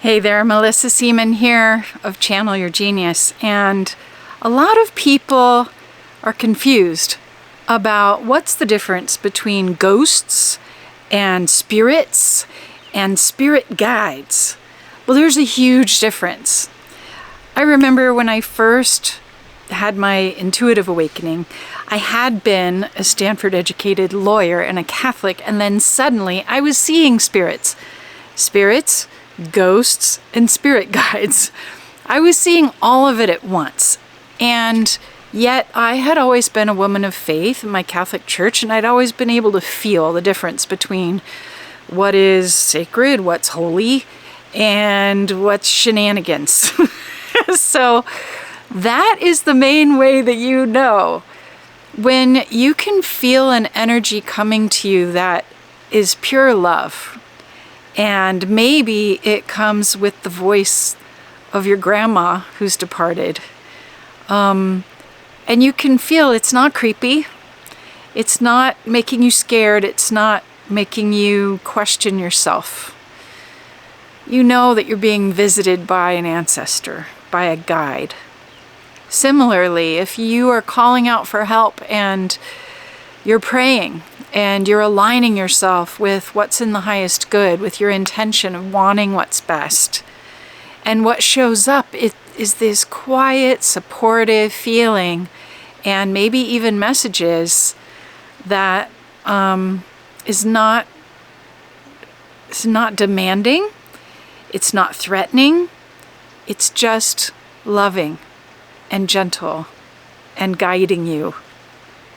Hey there, Mellissa Seaman here of Channel Your Genius, and a lot of people are confused about what's the difference between ghosts and spirits and spirit guides. Well, there's a huge difference. I remember when I first had my intuitive awakening, I had been a Stanford-educated lawyer and a Catholic, and then suddenly I was seeing spirits, ghosts, and spirit guides. I was seeing all of it at once. And yet I had always been a woman of faith in my Catholic church, and I'd always been able to feel the difference between what is sacred, what's holy, and what's shenanigans. So that is the main way that you know. When you can feel an energy coming to you that is pure love, and maybe it comes with the voice of your grandma who's departed. And you can feel it's not creepy. It's not making you scared. It's not making you question yourself. You know that you're being visited by an ancestor, by a guide. Similarly, if you are calling out for help and you're praying and you're aligning yourself with what's in the highest good, with your intention of wanting what's best, and what shows up is this quiet, supportive feeling, and maybe even messages that is not demanding, it's not threatening, it's just loving and gentle and guiding you.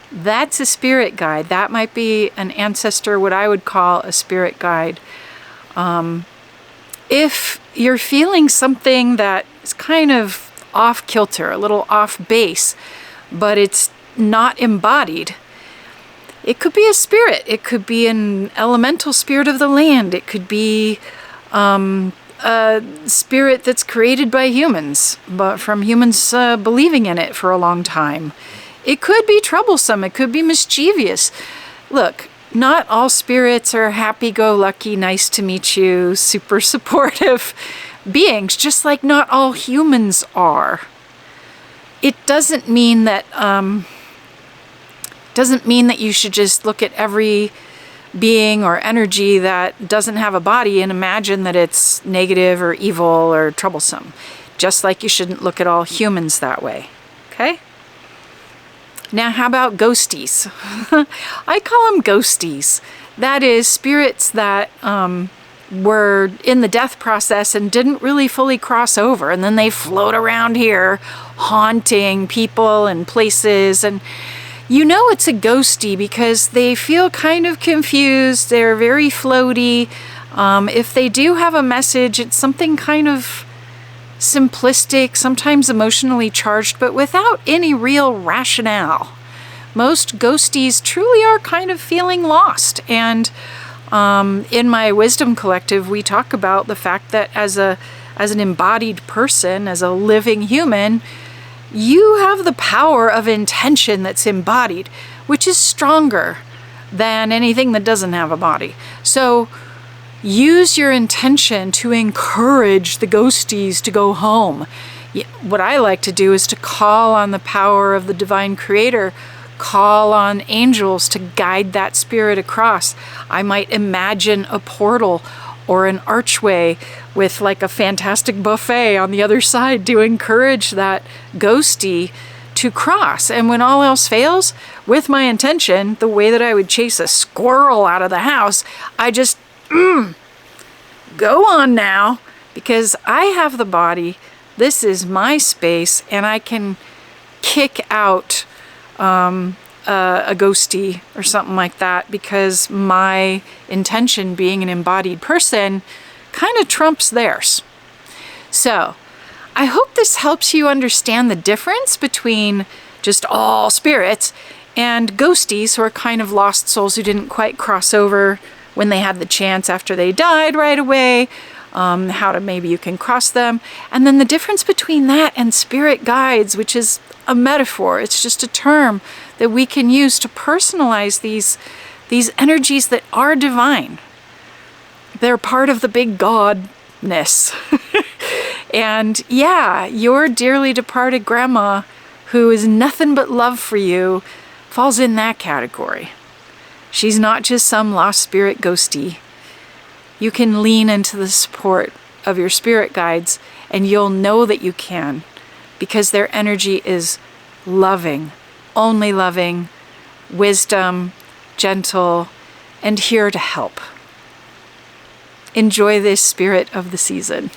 That's a spirit guide. That might be an ancestor, what I would call a spirit guide. If you're feeling something that is kind of off kilter, a little off base, but it's not embodied, it could be a spirit. It could be an elemental spirit of the land. It could be a spirit that's created by humans, but from humans believing in it for a long time. It could be troublesome. It could be mischievous. Look, not all spirits are happy-go-lucky, nice to meet you, super supportive beings, just like not all humans are. It doesn't mean that you should just look at every being or energy that doesn't have a body and imagine that it's negative or evil or troublesome. Just like you shouldn't look at all humans that way. Okay? Now, how about ghosties? I call them ghosties. That is, spirits that were in the death process and didn't really fully cross over, and then they float around here, haunting people and places. And you know it's a ghosty because they feel kind of confused. They're very floaty. If they do have a message, it's something kind of simplistic, sometimes emotionally charged, but without any real rationale. Most ghosties truly are kind of feeling lost. And in my wisdom collective, we talk about the fact that as an embodied person, as a living human, you have the power of intention that's embodied, which is stronger than anything that doesn't have a body. So use your intention to encourage the ghosties to go home. What I like to do is to call on the power of the divine creator, call on angels to guide that spirit across. I might imagine a portal or an archway with like a fantastic buffet on the other side to encourage that ghosty to cross. And when all else fails, with my intention, the way that I would chase a squirrel out of the house, I just go on now, because I have the body. This is my space, and I can kick out a ghosty or something like that, because my intention, being an embodied person, kind of trumps theirs. So I hope this helps you understand the difference between just all spirits and ghosties, who are kind of lost souls who didn't quite cross over when they had the chance after they died right away, how to maybe you can cross them. And then the difference between that and spirit guides, which is a metaphor. It's just a term that we can use to personalize these energies that are divine. They're part of the big God And yeah, your dearly departed grandma, who is nothing but love for you, falls in that category. She's not just some lost spirit ghosty. You can lean into the support of your spirit guides, and you'll know that you can, because their energy is loving, only loving, wisdom, gentle, and here to help. Enjoy this spirit of the season.